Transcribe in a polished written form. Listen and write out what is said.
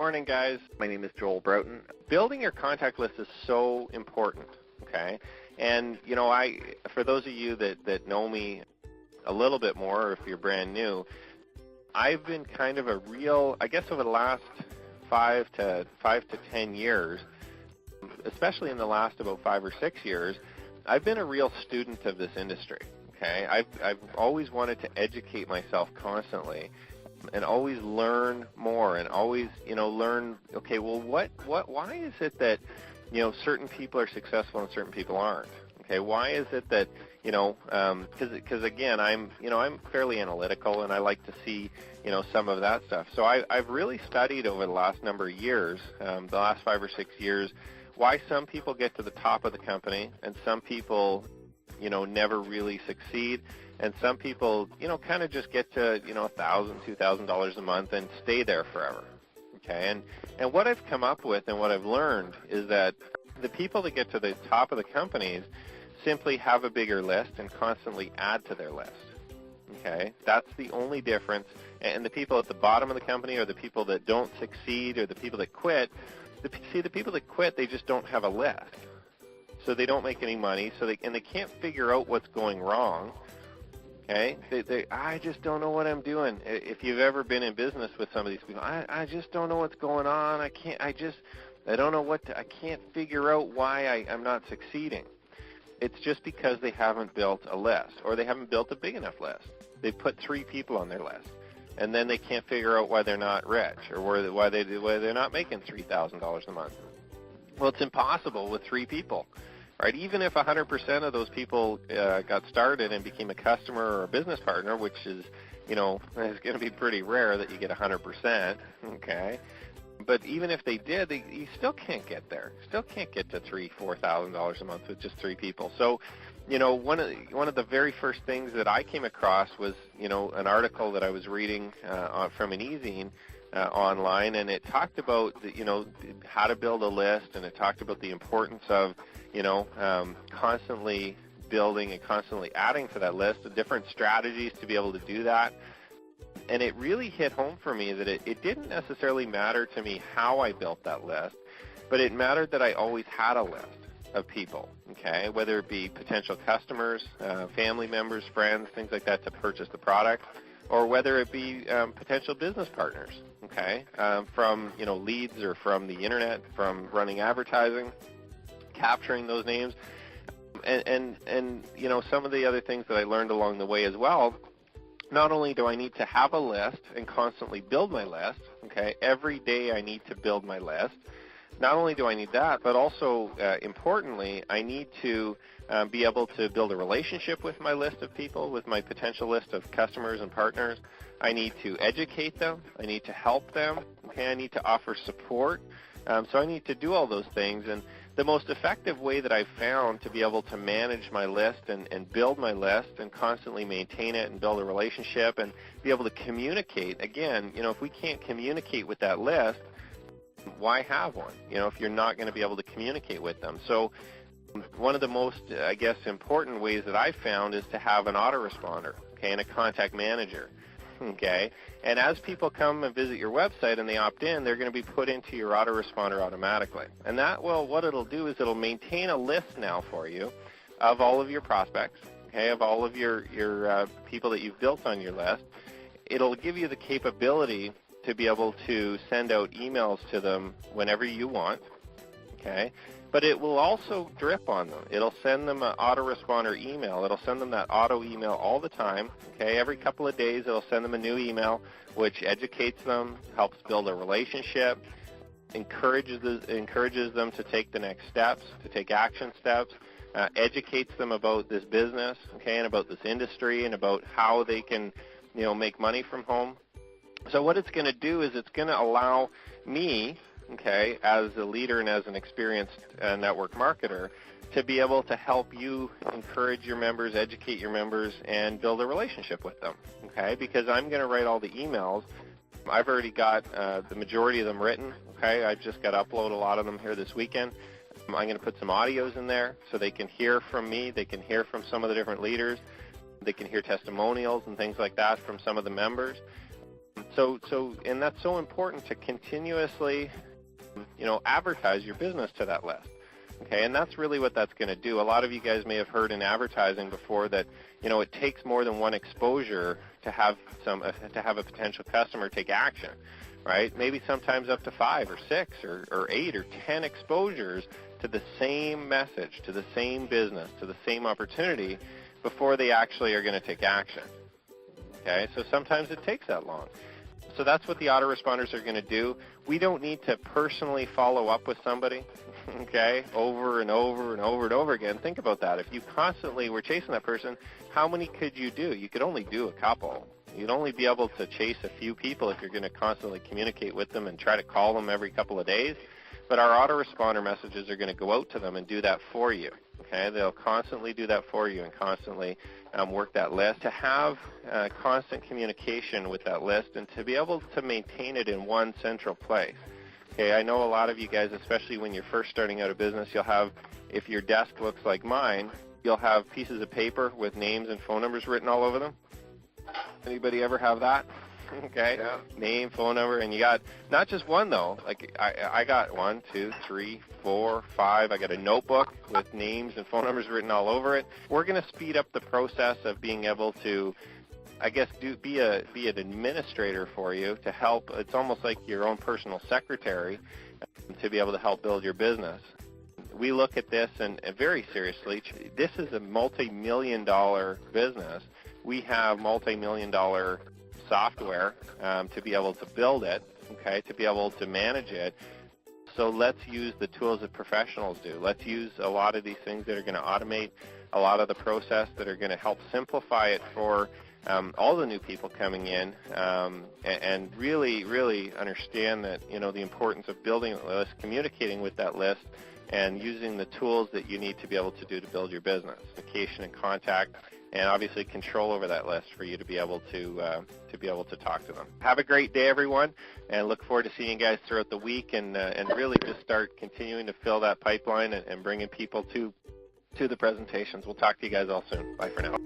Morning, guys. My name is Joel Broughton. Building your contact list is so important, okay? And, for those of you that know me a little bit more, or if you're brand new, I've been kind of over the last 5 to 10 years, especially in the last about 5 or 6 years, I've been a real student of this industry, okay? I've always wanted to educate myself constantly and always learn more and always, learn, okay, well, why is it that, certain people are successful and certain people aren't? Okay, why is it that, because again, I'm fairly analytical and I like to see, some of that stuff. So I've really studied over the last number of years, the last 5 or 6 years, why some people get to the top of the company and some people, never really succeed. And some people, kind of just get to, $1,000, $2,000 a month and stay there forever. Okay, and what I've come up with and what I've learned is that the people that get to the top of the companies simply have a bigger list and constantly add to their list. Okay, that's the only difference. And the people at the bottom of the company are the people that don't succeed or the people that quit. The people that quit, they just don't have a list. So they don't make any money, and they can't figure out what's going wrong. Okay, I just don't know what I'm doing. If you've ever been in business with some of these people, I just don't know what's going on. I don't know I can't figure out why I'm not succeeding. It's just because they haven't built a list, or they haven't built a big enough list. They put 3 people on their list, and then they can't figure out why they're not rich or why they're not making $3,000 a month. Well, it's impossible with 3 people. Right, even if 100% of those people got started and became a customer or a business partner, which is, is going to be pretty rare that you get 100%, okay? But even if they did, you still can't get there. Still can't get to $3,000, $4,000 a month with just 3 people. So, one of the very first things that I came across was, an article that I was reading from an e-zine online, and it talked about, how to build a list, and it talked about the importance of, constantly building and constantly adding to that list, the different strategies to be able to do that. And it really hit home for me that it didn't necessarily matter to me how I built that list, but it mattered that I always had a list of people, okay, whether it be potential customers, family members, friends, things like that to purchase the product, or whether it be potential business partners, okay, from, leads or from the internet, from running advertising, capturing those names, and some of the other things that I learned along the way as well. Not only do I need to have a list and constantly build my list, okay, every day I need to build my list. Not only do I need that, but also importantly, I need to be able to build a relationship with my list of people, with my potential list of customers and partners. I need to educate them. I need to help them. Okay, I need to offer support. So I need to do all those things. And the most effective way that I've found to be able to manage my list and build my list and constantly maintain it and build a relationship and be able to communicate, again, if we can't communicate with that list, why have one, if you're not going to be able to communicate with them? So one of the most, important ways that I've found is to have an autoresponder, okay, and a contact manager. Okay, and as people come and visit your website and they opt in, they're going to be put into your autoresponder automatically. And what it'll do is it'll maintain a list now for you of all of your prospects, okay, of all of your people that you've built on your list. It'll give you the capability to be able to send out emails to them whenever you want, okay? But it will also drip on them. It'll send them an autoresponder email. It'll send them that auto email all the time. Okay, every couple of days it'll send them a new email, which educates them, helps build a relationship, encourages them to take the next steps, to take action steps, educates them about this business, okay, and about this industry and about how they can, make money from home. So what it's going to do is it's going to allow me, okay, as a leader and as an experienced network marketer, to be able to help you encourage your members, educate your members, and build a relationship with them, okay, because I'm going to write all the emails. I've already got the majority of them written, okay. I've just got to upload a lot of them here this weekend. I'm going to put some audios in there so they can hear from me. They can hear from some of the different leaders. They can hear testimonials and things like that from some of the members. And that's so important to continuously, advertise your business to that list. Okay, and that's really what that's going to do. A lot of you guys may have heard in advertising before that, it takes more than one exposure to have a potential customer take action, right? Maybe sometimes up to 5 or 6 or 8 or 10 exposures to the same message, to the same business, to the same opportunity before they actually are going to take action. Okay, so sometimes it takes that long. So that's what the autoresponders are going to do. We don't need to personally follow up with somebody, okay, over and over and over and over again. Think about that. If you constantly were chasing that person, how many could you do? You could only do a couple. You'd only be able to chase a few people if you're going to constantly communicate with them and try to call them every couple of days. But our autoresponder messages are going to go out to them and do that for you. Okay, they'll constantly do that for you and constantly work that list. To have constant communication with that list and to be able to maintain it in one central place. Okay, I know a lot of you guys, especially when you're first starting out a business, you'll have, if your desk looks like mine, you'll have pieces of paper with names and phone numbers written all over them. Anybody ever have that? Okay, yeah. Name, phone number, and you got not just one though. Like I got 1, 2, 3, 4, 5. I got a notebook with names and phone numbers written all over it. We're going to speed up the process of being able to, I guess, be an administrator for you to help. It's almost like your own personal secretary to be able to help build your business. We look at this and very seriously. This is a multi-million-dollar business. We have multi-million-dollar software to be able to build it, okay, to be able to manage it. So let's use the tools that professionals do. Let's use a lot of these things that are going to automate a lot of the process, that are going to help simplify it for all the new people coming in, and really, really understand that, the importance of building a list, communicating with that list, and using the tools that you need to be able to do to build your business, communication and contact, and obviously control over that list for you to be able to talk to them. Have a great day, everyone, and look forward to seeing you guys throughout the week, and really just start continuing to fill that pipeline and bringing people to the presentations. We'll talk to you guys all soon. Bye for now.